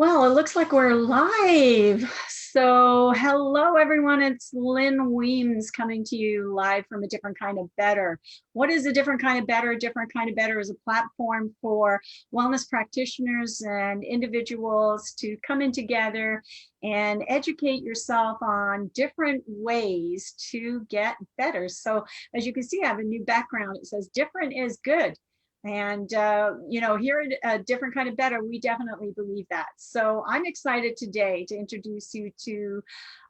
Well, it looks like we're live. So, hello everyone. It's Lynn Weems coming to you live from A Different Kind of Better. What is A Different Kind of Better? A Different Kind of Better is a platform for wellness practitioners and individuals to come in together and educate yourself on different ways to get better. So, as you can see, I have a new background. It says different is good. And, here at A Different Kind of Better, we definitely believe that. So I'm excited today to introduce you to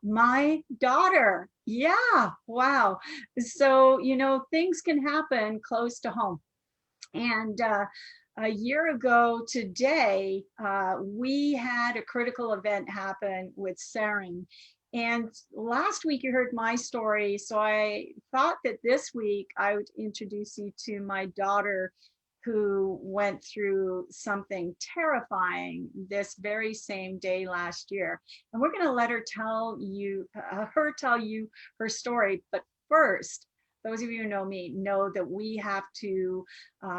my daughter. Yeah, wow. So, things can happen close to home. And a year ago today, we had a critical event happen with Serin. And last week you heard my story. So I thought that this week I would introduce you to my daughter who went through something terrifying this very same day last year. And we're going to let her tell you her story. But first, those of you who know me know that we have to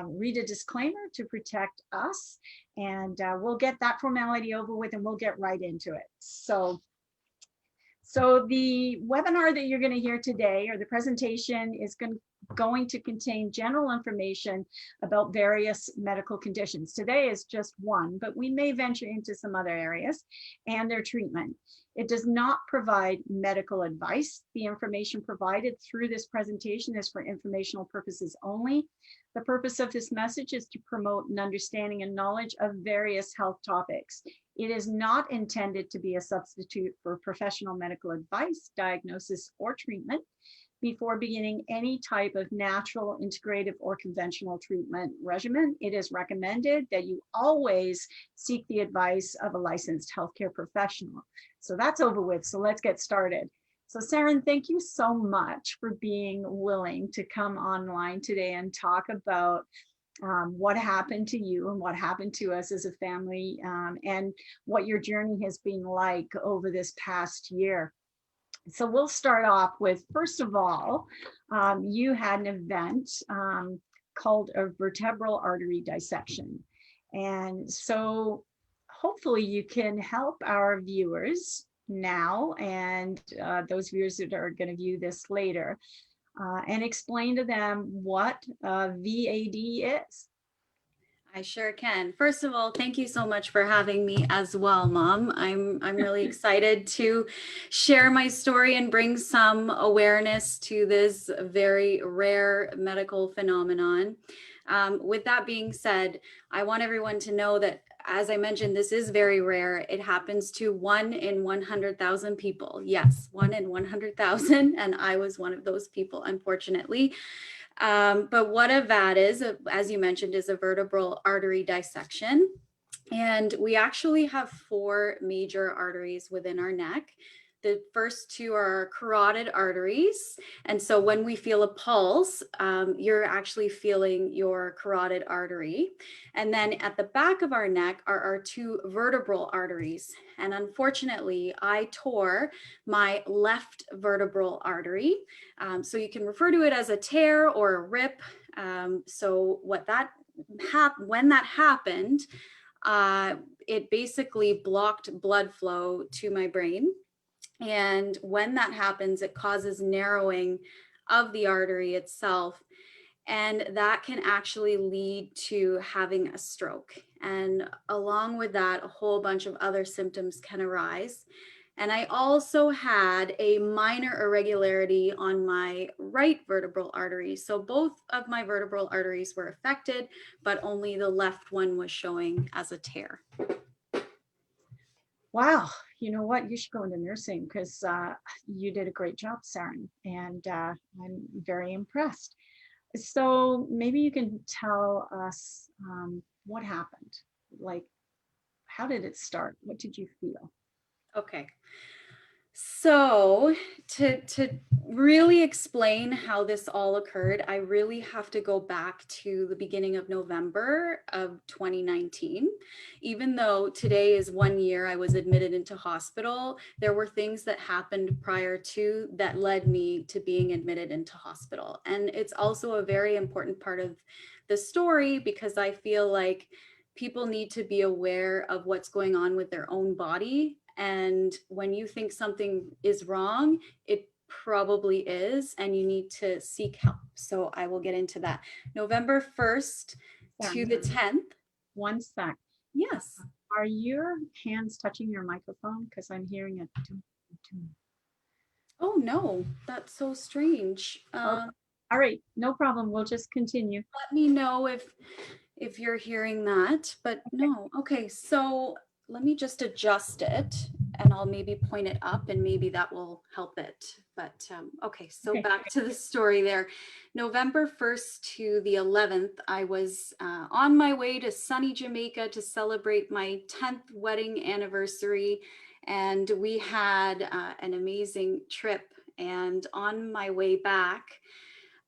read a disclaimer to protect us. And we'll get that formality over with and we'll get right into it. So the webinar that you're going to hear today, or the presentation, is going to contain general information about various medical conditions. Today is just one, but we may venture into some other areas and their treatment. It does not provide medical advice. The information provided through this presentation is for informational purposes only. The purpose of this message is to promote an understanding and knowledge of various health topics. It is not intended to be a substitute for professional medical advice, diagnosis, or treatment. Before beginning any type of natural, integrative, or conventional treatment regimen, it is recommended that you always seek the advice of a licensed healthcare professional. So that's over with. So let's get started. So Serin, thank you so much for being willing to come online today and talk about what happened to you and what happened to us as a family, and what your journey has been like over this past year. So we'll start off with, first of all, you had an event called a vertebral artery dissection. And so hopefully you can help our viewers now and those viewers that are going to view this later, and explain to them what VAD is. I sure can. First of all, thank you so much for having me as well, Mom. I'm really excited to share my story and bring some awareness to this very rare medical phenomenon. With that being said, I want everyone to know that, as I mentioned, this is very rare. It happens to 1 in 100,000 people. Yes, 1 in 100,000, and I was one of those people, unfortunately. But what a VAD is, as you mentioned, is a vertebral artery dissection. And we actually have 4 major arteries within our neck. The first 2 are our carotid arteries. And so when we feel a pulse, you're actually feeling your carotid artery. And then at the back of our neck are our 2 vertebral arteries. And unfortunately, I tore my left vertebral artery. So you can refer to it as a tear or a rip. So when that happened, it basically blocked blood flow to my brain. And when that happens, it causes narrowing of the artery itself. And that can actually lead to having a stroke. And along with that, a whole bunch of other symptoms can arise. And I also had a minor irregularity on my right vertebral artery. So both of my vertebral arteries were affected, but only the left one was showing as a tear. Wow, you know what? You should go into nursing because you did a great job, Serin, and I'm very impressed. So maybe you can tell us what happened. Like, how did it start? What did you feel? Okay. So to really explain how this all occurred, I really have to go back to the beginning of November of 2019. Even though today is 1 year I was admitted into hospital, there were things that happened prior to that led me to being admitted into hospital. And it's also a very important part of the story because I feel like people need to be aware of what's going on with their own body. And when you think something is wrong, it probably is, and you need to seek help. So I will get into that. November 1st to the 10th. One sec. Yes. Are your hands touching your microphone? Because I'm hearing it. Oh no, that's so strange. All right, no problem. We'll just continue. Let me know if you're hearing that, but no. Okay, so let me just adjust it and I'll maybe point it up and maybe that will help it. But okay, so back to the story there. November 1st to the 11th, I was on my way to sunny Jamaica to celebrate my 10th wedding anniversary. And we had an amazing trip. And on my way back,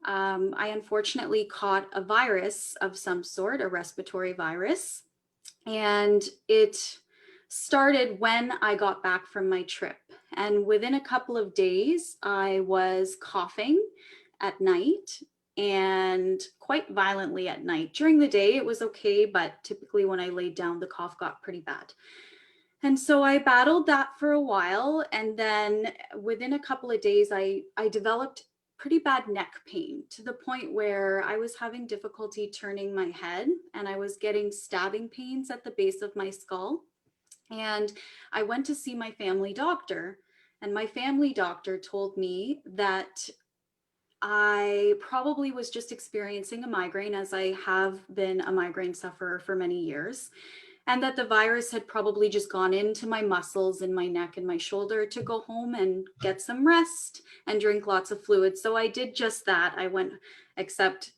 I unfortunately caught a virus of some sort, a respiratory virus. And it started when I got back from my trip. And within a couple of days, I was coughing at night and quite violently at night. During the day, it was okay, but typically when I laid down, the cough got pretty bad. And so I battled that for a while. And then within a couple of days, I developed pretty bad neck pain to the point where I was having difficulty turning my head and I was getting stabbing pains at the base of my skull. And I went to see my family doctor, and my family doctor told me that I probably was just experiencing a migraine, as I have been a migraine sufferer for many years, and that the virus had probably just gone into my muscles in my neck and my shoulder to go home and get some rest and drink lots of fluids. So I did just that. I went, except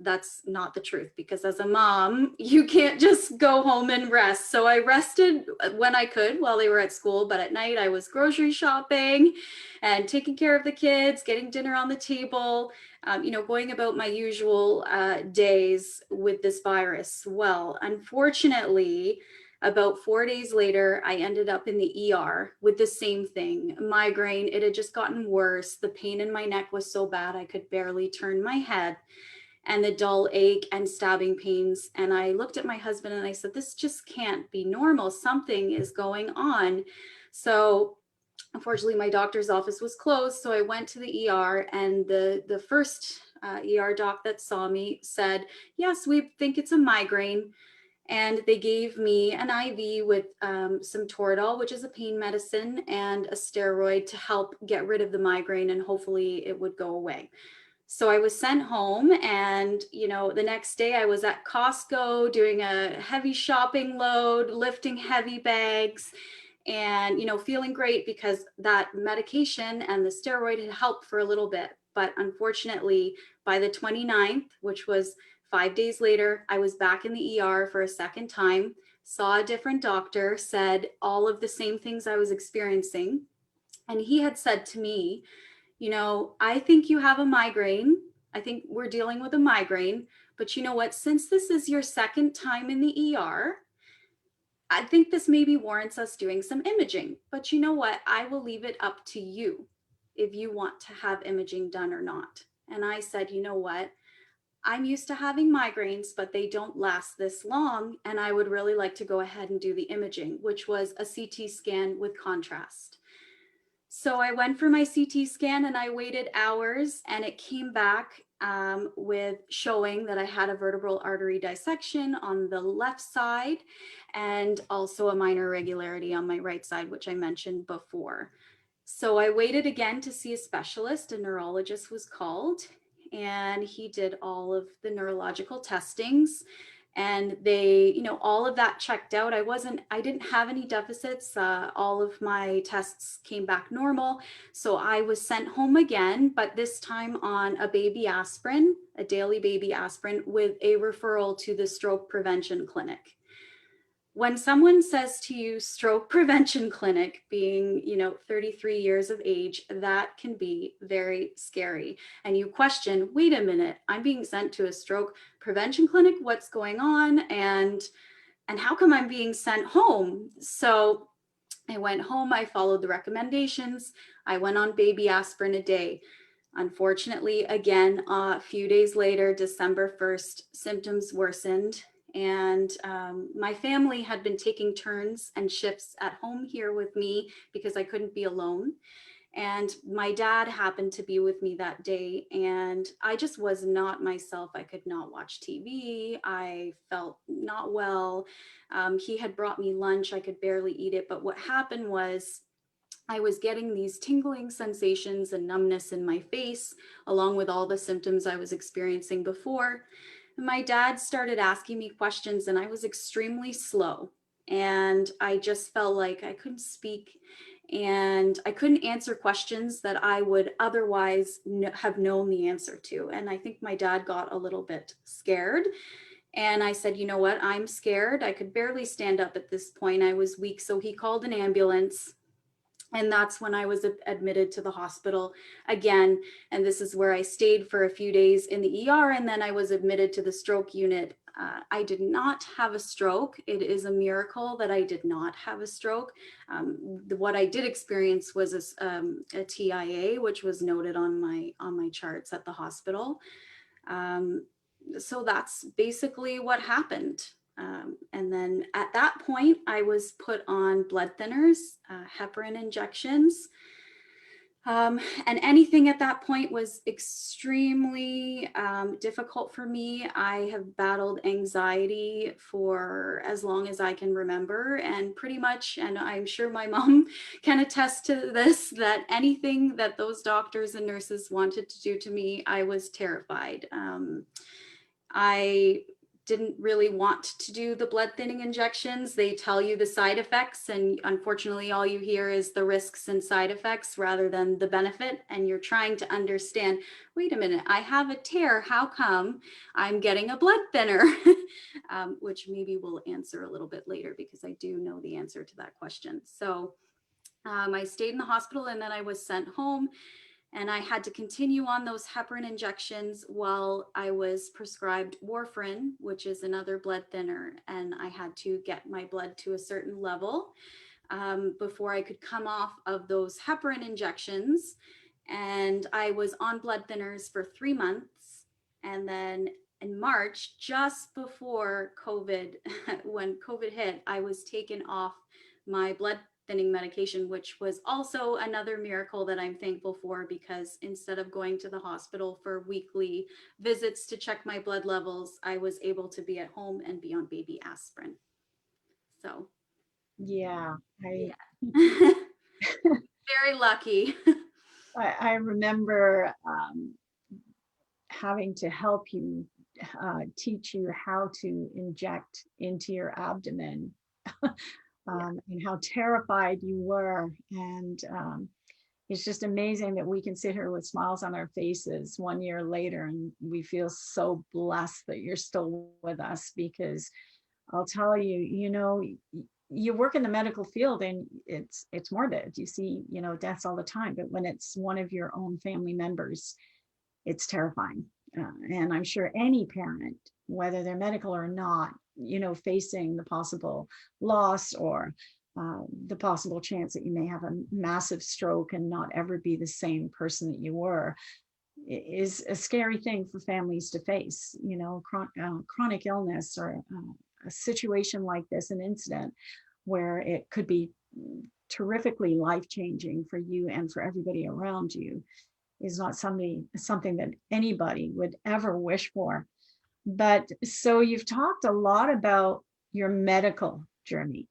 that's not the truth, because as a mom, you can't just go home and rest. So I rested when I could while they were at school, but at night I was grocery shopping and taking care of the kids, getting dinner on the table, going about my usual days with this virus. Well, unfortunately, about 4 days later, I ended up in the ER with the same thing, migraine. It had just gotten worse. The pain in my neck was so bad I could barely turn my head, and the dull ache and stabbing pains. And I looked at my husband and I said, this just can't be normal. Something is going on. So unfortunately, my doctor's office was closed. So I went to the ER, and the first ER doc that saw me said, yes, we think it's a migraine. And they gave me an IV with some Toradol, which is a pain medicine, and a steroid to help get rid of the migraine, and hopefully it would go away. So I was sent home, and, the next day I was at Costco doing a heavy shopping load, lifting heavy bags, and, feeling great because that medication and the steroid had helped for a little bit. But unfortunately, by the 29th, which was 5 days later, I was back in the ER for a second time, saw a different doctor, said all of the same things I was experiencing. And he had said to me, I think you have a migraine. I think we're dealing with a migraine, but you know what? Since this is your second time in the ER, I think this maybe warrants us doing some imaging. But you know what? I will leave it up to you if you want to have imaging done or not. And I said, you know what? I'm used to having migraines, but they don't last this long. And I would really like to go ahead and do the imaging, which was a CT scan with contrast. So I went for my CT scan and I waited hours, and it came back with showing that I had a vertebral artery dissection on the left side and also a minor irregularity on my right side, which I mentioned before. So I waited again to see a specialist. A neurologist was called, and he did all of the neurological testings, and they, all of that checked out. I didn't have any deficits. All of my tests came back normal. So I was sent home again, but this time on a baby aspirin, a daily baby aspirin, with a referral to the stroke prevention clinic. When someone says to you stroke prevention clinic, being 33 years of age, that can be very scary. And you question, wait a minute, I'm being sent to a stroke prevention clinic, what's going on, and how come I'm being sent home? So I went home, I followed the recommendations, I went on baby aspirin a day. Unfortunately, again, a few days later, December 1st, symptoms worsened, And my family had been taking turns and shifts at home here with me because I couldn't be alone. And my dad happened to be with me that day, and I just was not myself. I could not watch TV. I felt not well. He had brought me lunch. I could barely eat it. But what happened was I was getting these tingling sensations and numbness in my face, along with all the symptoms I was experiencing before. And my dad started asking me questions, and I was extremely slow. And I just felt like I couldn't speak and I couldn't answer questions that I would otherwise have known the answer to. And I think my dad got a little bit scared. And I said, you know what? I'm scared. I could barely stand up at this point. I was weak. So he called an ambulance. And that's when I was admitted to the hospital again. And this is where I stayed for a few days in the ER. And then I was admitted to the stroke unit. I did not have a stroke. It is a miracle that I did not have a stroke. What I did experience was a TIA, which was noted on my charts at the hospital. So that's basically what happened. And then at that point, I was put on blood thinners, heparin injections. And anything at that point was extremely difficult for me. I have battled anxiety for as long as I can remember, and pretty much, and I'm sure my mom can attest to this, that anything that those doctors and nurses wanted to do to me, I was terrified. I didn't really want to do the blood thinning injections. They tell you the side effects, and unfortunately all you hear is the risks and side effects rather than the benefit. And you're trying to understand, wait a minute, I have a tear, how come I'm getting a blood thinner? Which maybe we'll answer a little bit later, because I do know the answer to that question. So I stayed in the hospital, and then I was sent home. And I had to continue on those heparin injections while I was prescribed warfarin, which is another blood thinner. And I had to get my blood to a certain level before I could come off of those heparin injections. And I was on blood thinners for 3 months. And then in March, just before COVID, when COVID hit, I was taken off my blood thinning medication, which was also another miracle that I'm thankful for, because instead of going to the hospital for weekly visits to check my blood levels, I was able to be at home and be on baby aspirin. So Yeah, yeah. Very lucky. I remember having to help you teach you how to inject into your abdomen. And how terrified you were. And it's just amazing that we can sit here with smiles on our faces 1 year later, and we feel so blessed that you're still with us, because I'll tell you, you work in the medical field, and it's morbid. You see, deaths all the time, but when it's one of your own family members, it's terrifying. And I'm sure any parent, whether they're medical or not, facing the possible loss or the possible chance that you may have a massive stroke and not ever be the same person that you were, is a scary thing for families to face. Chronic illness or a situation like this, an incident where it could be terrifically life-changing for you and for everybody around you, is not something that anybody would ever wish for. But so you've talked a lot about your medical journey.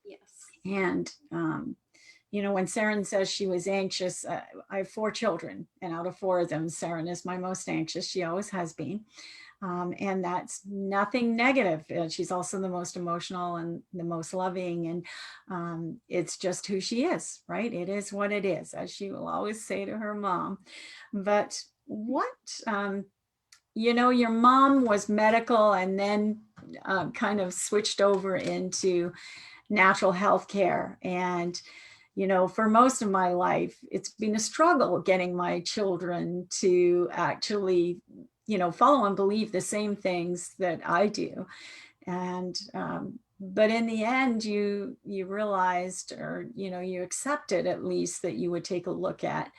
Yes. And, when Serin says she was anxious, I have 4 children, and out of 4 of them, Serin is my most anxious. She always has been. And that's nothing negative. She's also the most emotional and the most loving. And it's just who she is, right? It is what it is, as she will always say to her mom. But your mom was medical, and then kind of switched over into natural health care. And for most of my life, it's been a struggle getting my children to actually follow and believe the same things that I do. And but in the end, you realized, or you accepted at least, that you would take a look at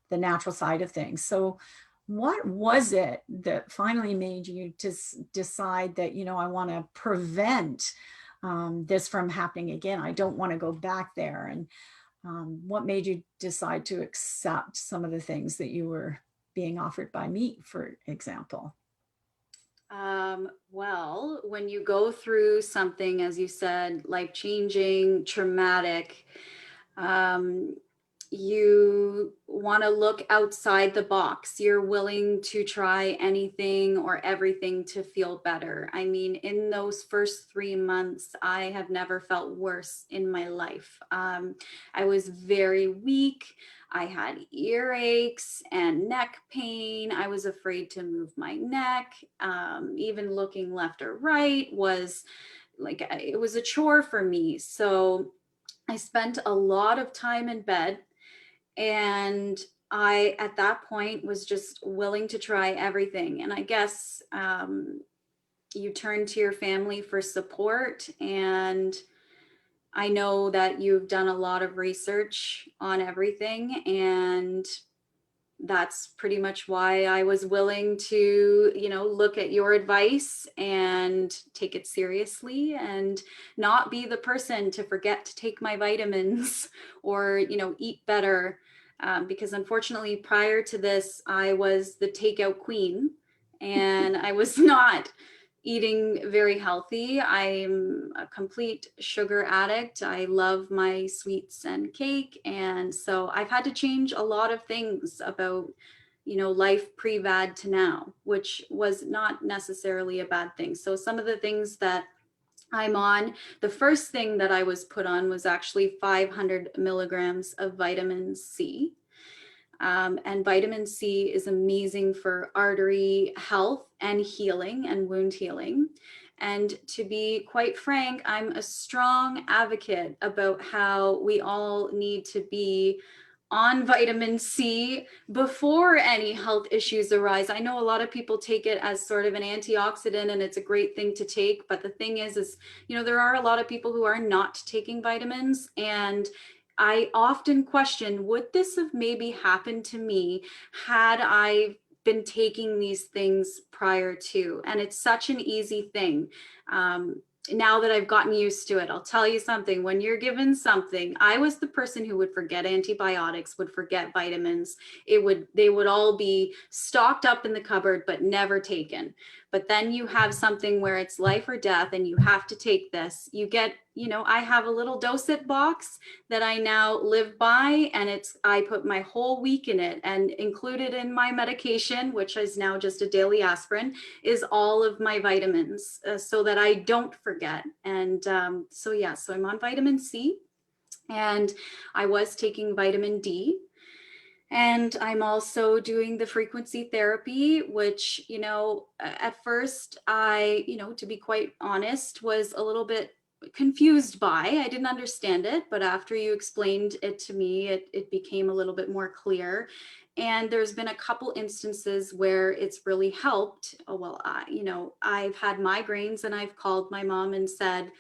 the natural side of things. So what was it that finally made you to decide that, I want to prevent this from happening again? I don't want to go back there. And what made you decide to accept some of the things that you were being offered by me, for example? Well, when you go through something, as you said, life-changing, traumatic, um, you want to look outside the box. You're willing to try anything or everything to feel better. I mean, in those first 3 months, I have never felt worse in my life. I was very weak. I had earaches and neck pain. I was afraid to move my neck. Even looking left or right was like, it was a chore for me. So I spent a lot of time in bed, and I, at that point, was just willing to try everything. And I guess you turn to your family for support. And I know that you've done a lot of research on everything. And that's pretty much why I was willing to, look at your advice and take it seriously and not be the person to forget to take my vitamins or, eat better. Because unfortunately, prior to this, I was the takeout queen and I was not eating very healthy. I'm a complete sugar addict. I love my sweets and cake. And so I've had to change a lot of things about, life pre-VAD to now, which was not necessarily a bad thing. So some of the things that I'm on, the first thing that I was put on was actually 500 milligrams of vitamin C. And vitamin C is amazing for artery health and healing and wound healing. And to be quite frank, I'm a strong advocate about how we all need to be on vitamin C before any health issues arise. I know a lot of people take it as sort of an antioxidant and it's a great thing to take, but the thing is, there are a lot of people who are not taking vitamins, and I often question, would this have maybe happened to me had I been taking these things prior to? And it's such an easy thing. Now that I've gotten used to it, I'll tell you something. When you're given something, I was the person who would forget antibiotics, would forget vitamins. They would all be stocked up in the cupboard, but never taken. But then you have something where it's life or death and you have to take this. You get, I have a little dose-it box that I now live by, and I put my whole week in it, and included in my medication, which is now just a daily aspirin, is all of my vitamins so that I don't forget. And so I'm on vitamin C, and I was taking vitamin D. And I'm also doing the frequency therapy, which, at first I, to be quite honest, was a little bit confused by. I didn't understand it, but after you explained it to me, it became a little bit more clear. And there's been a couple instances where it's really helped. Oh, well, I've had migraines and I've called my mom and said,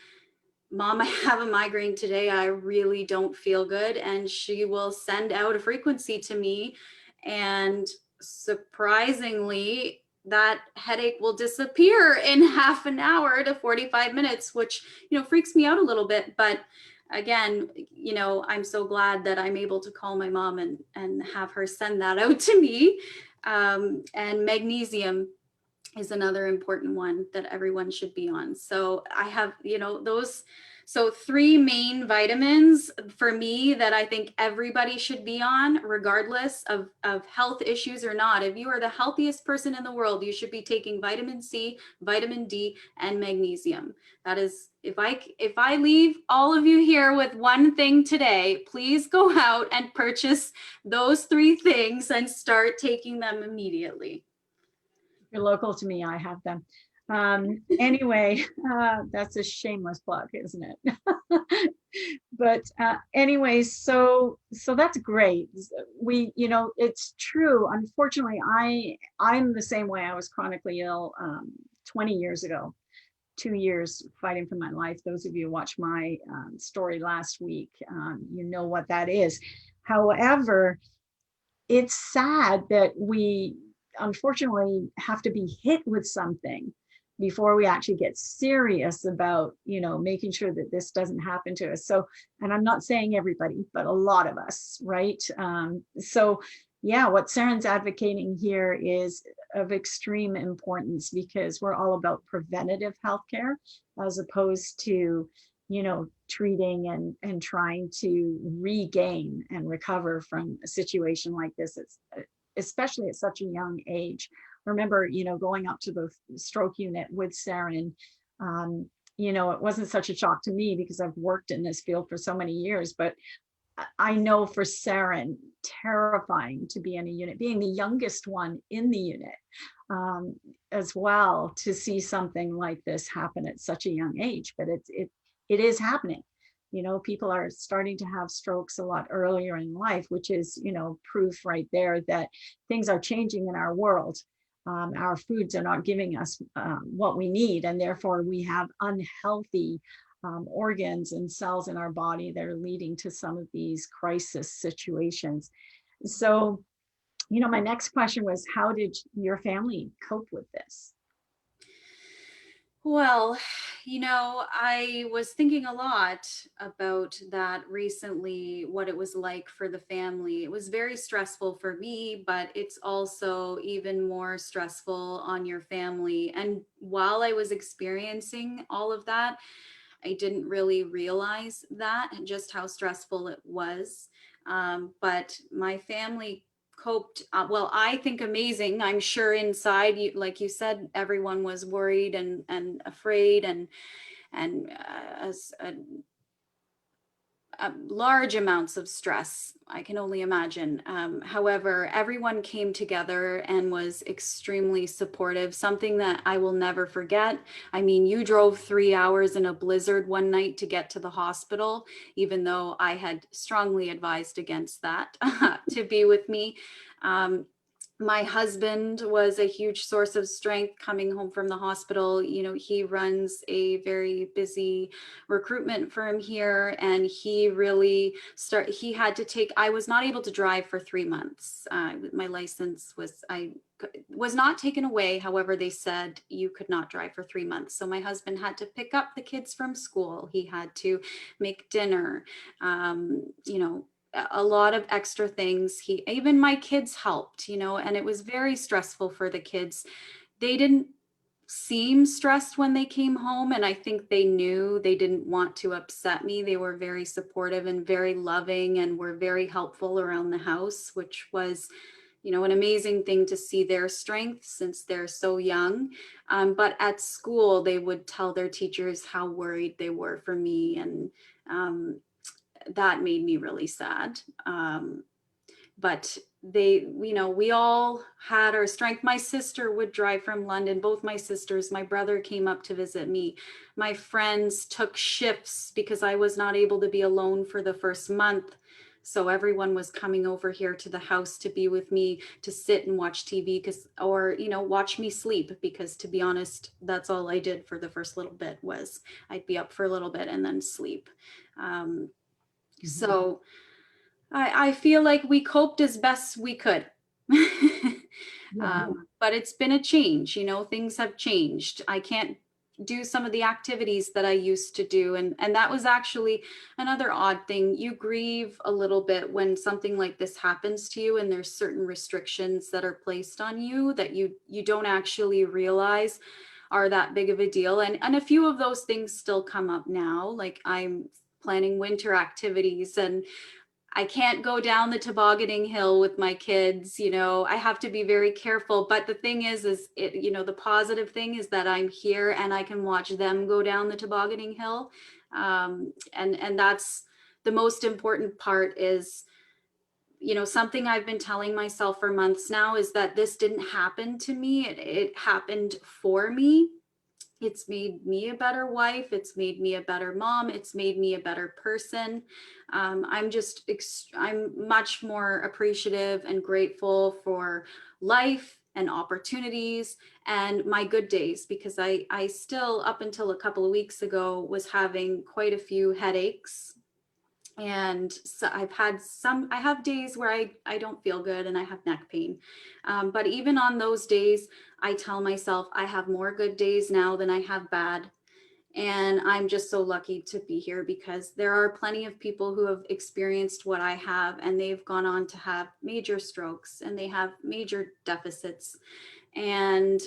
Mom, I have a migraine today. I really don't feel good. And she will send out a frequency to me. And surprisingly, that headache will disappear in half an hour to 45 minutes, which, freaks me out a little bit. But again, I'm so glad that I'm able to call my mom and have her send that out to me. And magnesium is another important one that everyone should be on. So I have, so 3 main vitamins for me that I think everybody should be on, regardless of health issues or not. If you are the healthiest person in the world, you should be taking vitamin C, vitamin D, and magnesium. That is, if I leave all of you here with one thing today, please go out and purchase those 3 things and start taking them immediately. You're local to me, I have them. Anyway, that's a shameless plug, isn't it? But anyways, so that's great. It's true. Unfortunately, I'm the same way. I was chronically ill 20 years ago, 2 years fighting for my life. Those of you who watched my story last week, you know what that is. However, it's sad that we unfortunately have to be hit with something before we actually get serious about, making sure that this doesn't happen to us. So, and I'm not saying everybody, but a lot of us, right? So yeah, what Serin's advocating here is of extreme importance, because we're all about preventative healthcare as opposed to, treating and trying to regain and recover from a situation like this. It's especially at such a young age. Remember, going up to the stroke unit with Serin, it wasn't such a shock to me because I've worked in this field for so many years, but I know for Serin, terrifying to be in a unit, being the youngest one in the unit, as well, to see something like this happen at such a young age. But it is happening. People are starting to have strokes a lot earlier in life, which is, proof right there that things are changing in our world. Our foods are not giving us what we need, and therefore we have unhealthy organs and cells in our body that are leading to some of these crisis situations. So, my next question was, how did your family cope with this? Well, I was thinking a lot about that recently, what it was like for the family. It was very stressful for me, but it's also even more stressful on your family. And while I was experiencing all of that, I didn't really realize that, just how stressful it was. But my family coped, well, I think amazing. I'm sure inside, you, like you said, everyone was worried and afraid, and large amounts of stress, I can only imagine. However, everyone came together and was extremely supportive, something that I will never forget. I mean, you drove 3 hours in a blizzard one night to get to the hospital, even though I had strongly advised against that to be with me. My husband was a huge source of strength coming home from the hospital. He runs a very busy recruitment firm here, and he had to take, I was not able to drive for 3 months. My license was not taken away. However, they said you could not drive for 3 months. So my husband had to pick up the kids from school. He had to make dinner, a lot of extra things. Even my kids helped, and it was very stressful for the kids. They didn't seem stressed when they came home, and I think they knew they didn't want to upset me. They were very supportive and very loving and were very helpful around the house, which was, an amazing thing to see their strength since they're so young. But at school, they would tell their teachers how worried they were for me, and that made me really sad. But we all had our strength. My sister would drive from London, both my sisters. My brother came up to visit me. My friends took shifts because I was not able to be alone for the first month. So everyone was coming over here to the house to be with me, to sit and watch TV, or watch me sleep, because to be honest, that's all I did for the first little bit. Was I'd be up for a little bit and then sleep. So I feel like we coped as best we could. Yeah. But it's been a change, things have changed. I can't do some of the activities that I used to do. And that was actually another odd thing. You grieve a little bit when something like this happens to you, and there's certain restrictions that are placed on you that you don't actually realize are that big of a deal. And a few of those things still come up now. Like, I'm planning winter activities, and I can't go down the tobogganing hill with my kids. I have to be very careful. But the thing is the positive thing is that I'm here and I can watch them go down the tobogganing hill. And that's the most important part. Is, something I've been telling myself for months now, is that this didn't happen to me. It happened for me. It's made me a better wife. It's made me a better mom. It's made me a better person. I'm much more appreciative and grateful for life and opportunities and my good days, because I still, up until a couple of weeks ago, was having quite a few headaches. And so I have days where I don't feel good and I have neck pain. But even on those days, I tell myself I have more good days now than I have bad. And I'm just so lucky to be here because there are plenty of people who have experienced what I have, and they've gone on to have major strokes and they have major deficits. And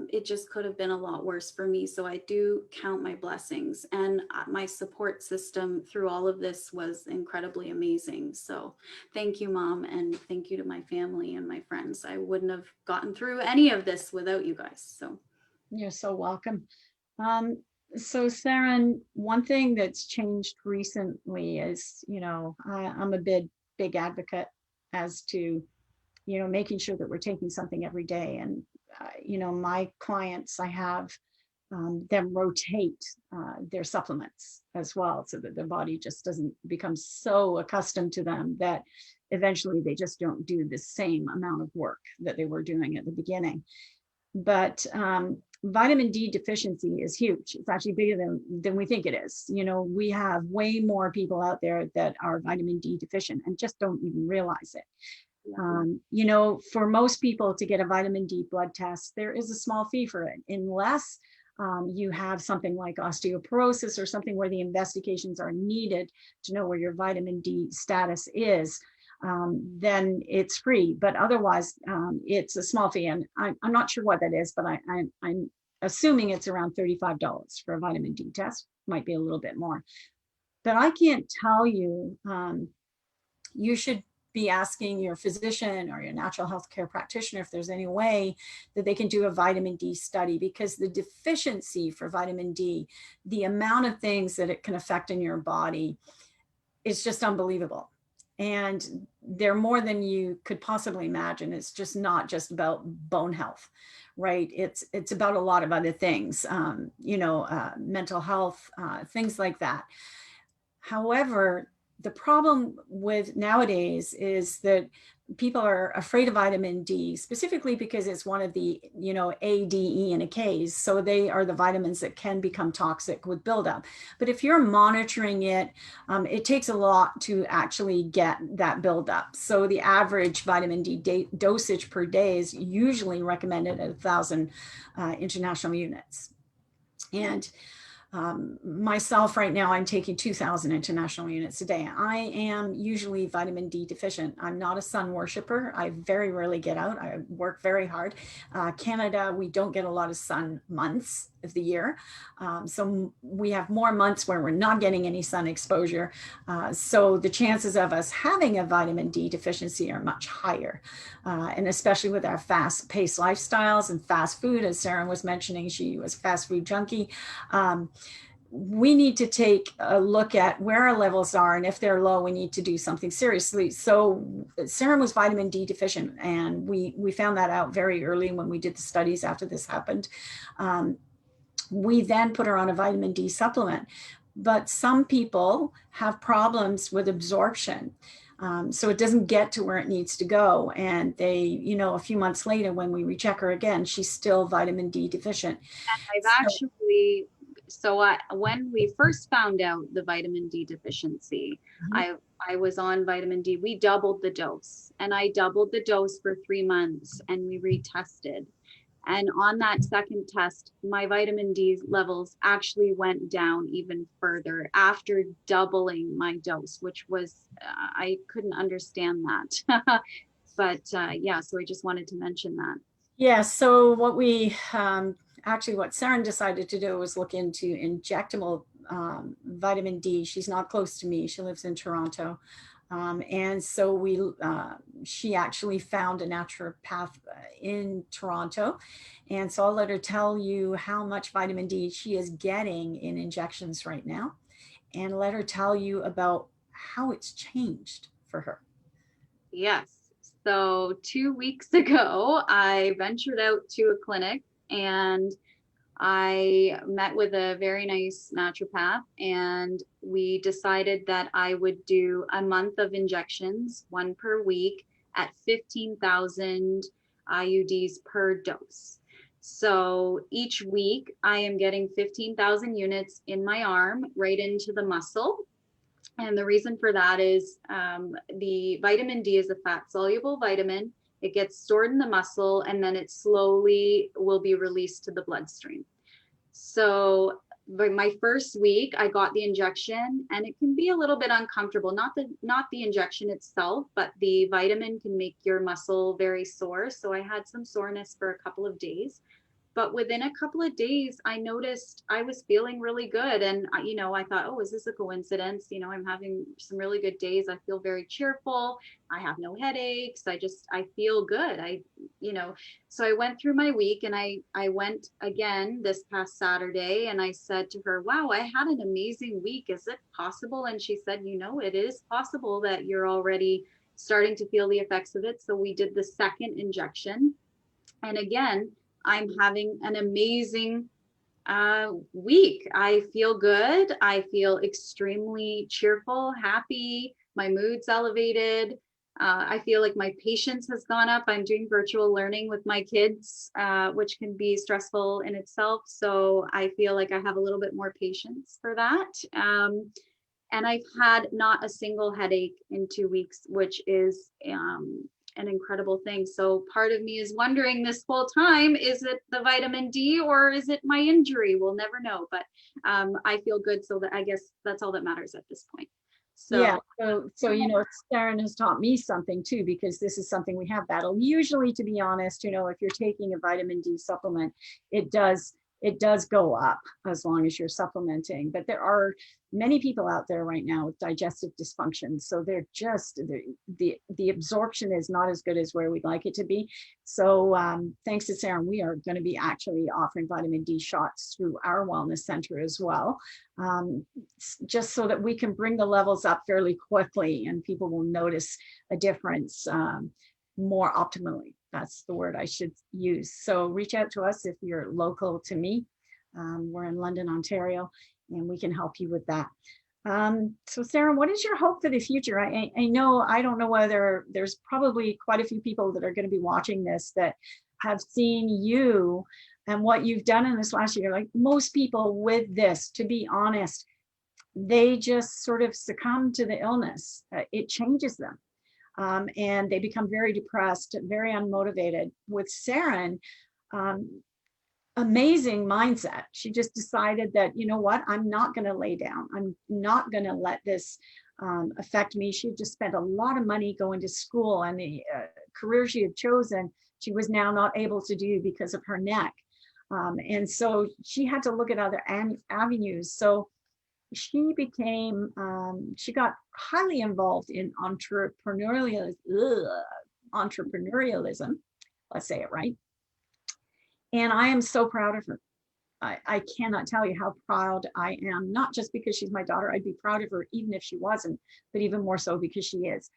it just could have been a lot worse for me. So I do count my blessings, and my support system through all of this was incredibly amazing. So thank you, Mom, and thank you to my family and my friends. I wouldn't have gotten through any of this without you guys. So You're so welcome. Um, so Serin, one thing that's changed recently is, I'm a big advocate as to, making sure that we're taking something every day. And, my clients, I have them rotate their supplements as well, so that their body just doesn't become so accustomed to them that eventually they just don't do the same amount of work that they were doing at the beginning. But vitamin D deficiency is huge. It's actually bigger than we think it is. We have way more people out there that are vitamin D deficient and just don't even realize it. For most people to get a vitamin D blood test, there is a small fee for it, unless you have something like osteoporosis or something where the investigations are needed to know where your vitamin D status is. Then it's free, but otherwise it's a small fee. And I'm not sure what that is, but I'm assuming it's around $35 for a vitamin D test, might be a little bit more. But I can't tell you, you should be asking your physician or your natural health care practitioner if there's any way that they can do a vitamin D study, because the deficiency for vitamin D, the amount of things that it can affect in your body is just unbelievable. And they're more than you could possibly imagine. It's just not just about bone health, right? It's about a lot of other things, mental health, things like that. However, the problem with nowadays is that people are afraid of vitamin D, specifically because it's one of the, A, D, E, and a K's. So they are the vitamins that can become toxic with buildup. But if you're monitoring it, it takes a lot to actually get that buildup. So the average vitamin D dosage per day is usually recommended at 1,000 international units. And myself right now, I'm taking 2,000 international units a day. I am usually vitamin D deficient. I'm not a sun worshiper. I very rarely get out. I work very hard. Canada, we don't get a lot of sun months of the year. So we have more months where we're not getting any sun exposure. So the chances of us having a vitamin D deficiency are much higher. And especially with our fast paced lifestyles and fast food, as Serin was mentioning, she was a fast food junkie. We need to take a look at where our levels are, and if they're low, we need to do something seriously. So Serin was vitamin D deficient, and we found that out very early when we did the studies after this happened. We then put her on a vitamin D supplement, but some people have problems with absorption. So it doesn't get to where it needs to go. And they, a few months later, when we recheck her again, she's still vitamin D deficient. When we first found out the vitamin D deficiency, I was on vitamin D. We doubled the dose, and I doubled the dose for 3 months, and we retested. And on that second test, my vitamin D levels actually went down even further after doubling my dose, which was, I couldn't understand that. But yeah, so I just wanted to mention that. Yeah, so what what Serin decided to do was look into injectable vitamin D. She's not close to me. She lives in Toronto. And so she actually found a naturopath in Toronto. And so I'll let her tell you how much vitamin D she is getting in injections right now, and let her tell you about how it's changed for her. Yes. So 2 weeks ago, I ventured out to a clinic, and I met with a very nice naturopath, and we decided that I would do a month of injections, one per week, at 15,000 IUDs per dose. So each week I am getting 15,000 units in my arm right into the muscle. And the reason for that is the vitamin D is a fat soluble vitamin. It gets stored in the muscle and then it slowly will be released to the bloodstream. So my first week, I got the injection, and it can be a little bit uncomfortable. Not the injection itself, but the vitamin can make your muscle very sore. So I had some soreness for a couple of days. But within a couple of days, I noticed I was feeling really good. And, I thought, oh, is this a coincidence? I'm having some really good days. I feel very cheerful. I have no headaches. I feel good. So I went through my week, and I went again this past Saturday, and I said to her, wow, I had an amazing week. Is it possible? And she said, it is possible that you're already starting to feel the effects of it. So we did the second injection. And again, I'm having an amazing week. I feel good. I feel extremely cheerful, happy. My mood's elevated. I feel like my patience has gone up. I'm doing virtual learning with my kids, which can be stressful in itself. So I feel like I have a little bit more patience for that. And I've had not a single headache in 2 weeks, which is an incredible thing. So part of me is wondering this whole time, is it the vitamin D or is it my injury? We'll never know, but I feel good. So that, I guess that's all that matters at this point. So yeah, Serin has taught me something too, because this is something we have battled. Usually, to be honest, if you're taking a vitamin D supplement, it does go up as long as you're supplementing. But there are many people out there right now with digestive dysfunction, so they're just the absorption is not as good as where we'd like it to be. So thanks to Serin, we are going to be actually offering vitamin D shots through our wellness center as well, just so that we can bring the levels up fairly quickly and people will notice a difference more optimally. That's the word I should use. So reach out to us if you're local to me. We're in London, Ontario, and we can help you with that. So Serin, what is your hope for the future? I don't know whether there's probably quite a few people that are going to be watching this that have seen you and what you've done in this last year. Like most people with this, to be honest, they just sort of succumb to the illness. It changes them. And they become very depressed, very unmotivated. With Serin, amazing mindset. She just decided that, I'm not going to lay down. I'm not going to let this affect me. She just spent a lot of money going to school, and the career she had chosen, she was now not able to do because of her neck. And so she had to look at other avenues. So she got highly involved in entrepreneurialism, let's say it right. And I am so proud of her. I cannot tell you how proud I am, not just because she's my daughter. I'd be proud of her even if she wasn't, but even more so because she is.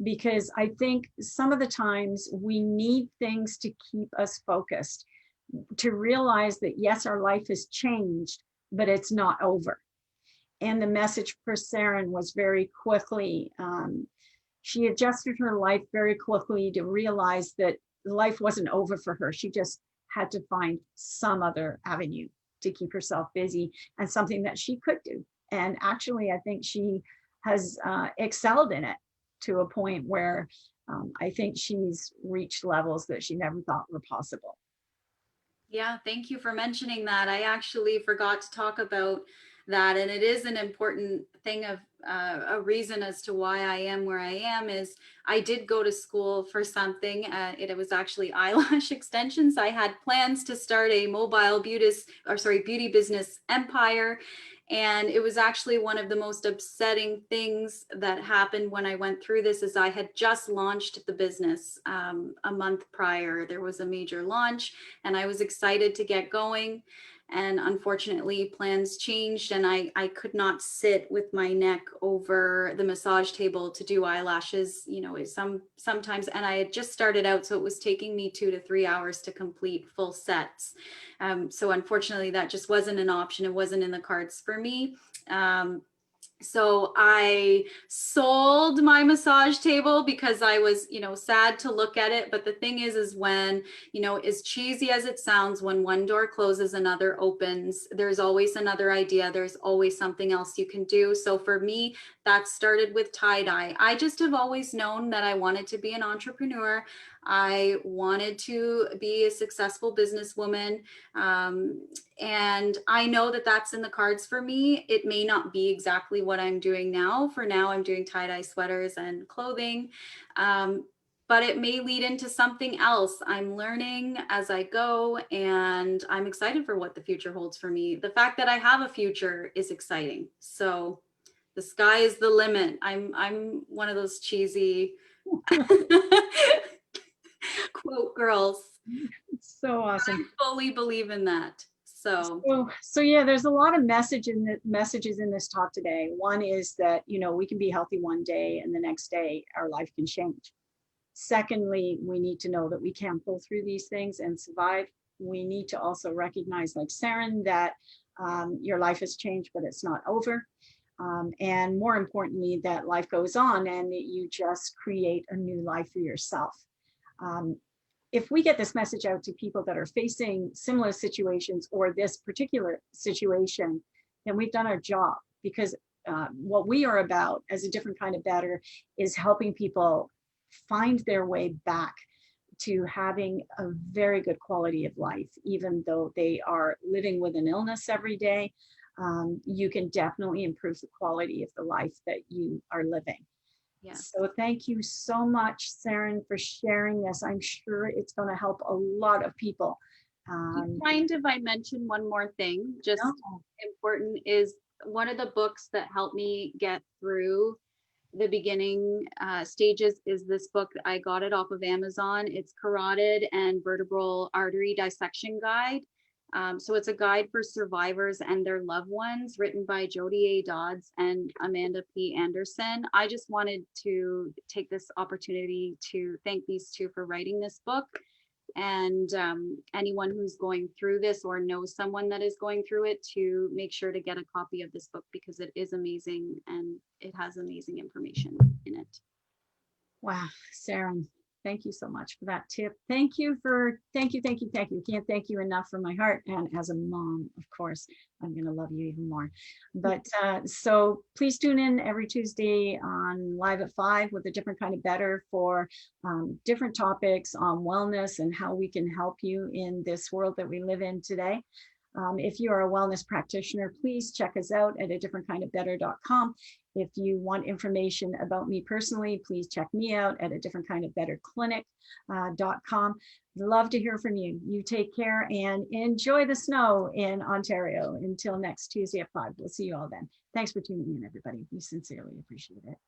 Because I think some of the times we need things to keep us focused, to realize that yes, our life has changed, but it's not over. And the message for Serin was very quickly, she adjusted her life very quickly to realize that life wasn't over for her. She just had to find some other avenue to keep herself busy and something that she could do. And actually, I think she has excelled in it to a point where I think she's reached levels that she never thought were possible. Yeah, thank you for mentioning that. I actually forgot to talk about that, and it is an important thing of a reason as to why I am where I am is I did go to school for something. It was actually eyelash extensions. I had plans to start a mobile beauty business empire. And it was actually one of the most upsetting things that happened when I went through this is I had just launched the business a month prior. There was a major launch and I was excited to get going. And unfortunately, plans changed and I could not sit with my neck over the massage table to do eyelashes, sometimes, and I had just started out, so it was taking me 2 to 3 hours to complete full sets. So unfortunately, that just wasn't an option. It wasn't in the cards for me. So I sold my massage table because I was, sad to look at it. But the thing is when, as cheesy as it sounds, when one door closes, another opens. There's always another idea. There's always something else you can do. So for me, that started with tie-dye. I just have always known that I wanted to be an entrepreneur. I wanted to be a successful businesswoman. And I know that that's in the cards for me. It may not be exactly what I'm doing now. For now, I'm doing tie-dye sweaters and clothing. But it may lead into something else. I'm learning as I go, and I'm excited for what the future holds for me. The fact that I have a future is exciting. So the sky is the limit. I'm one of those cheesy quote girls. So awesome. I fully believe in that. So yeah, there's a lot of messages in this talk today. One is that, we can be healthy one day and the next day our life can change. Secondly, we need to know that we can pull through these things and survive. We need to also recognize, like Serin, that your life has changed, but it's not over. And more importantly, that life goes on and that you just create a new life for yourself. If we get this message out to people that are facing similar situations or this particular situation, then we've done our job, because what we are about as a different kind of better is helping people find their way back to having a very good quality of life, even though they are living with an illness every day. You can definitely improve the quality of the life that you are living. Yes. So thank you so much, Serin, for sharing this. I'm sure it's going to help a lot of people. Mind if I mention one more thing? Just important is one of the books that helped me get through the beginning stages is this book. I got it off of Amazon. It's Carotid and Vertebral Artery Dissection Guide. So it's a guide for survivors and their loved ones, written by Jody A. Dodds and Amanda P. Anderson. I just wanted to take this opportunity to thank these two for writing this book. And anyone who's going through this or knows someone that is going through it, to make sure to get a copy of this book, because it is amazing and it has amazing information in it. Wow, Serin, thank you so much for that tip. Thank you. Can't thank you enough from my heart. And as a mom, of course, I'm going to love you even more. But so please tune in every Tuesday on Live at 5 with a different kind of better for different topics on wellness and how we can help you in this world that we live in today. If you are a wellness practitioner, please check us out at adifferentkindofbetter.com. If you want information about me personally, please check me out at adifferentkindofbetterclinic.com. Love to hear from you. You take care and enjoy the snow in Ontario. Until next Tuesday at 5. We'll see you all then. Thanks for tuning in, everybody. We sincerely appreciate it.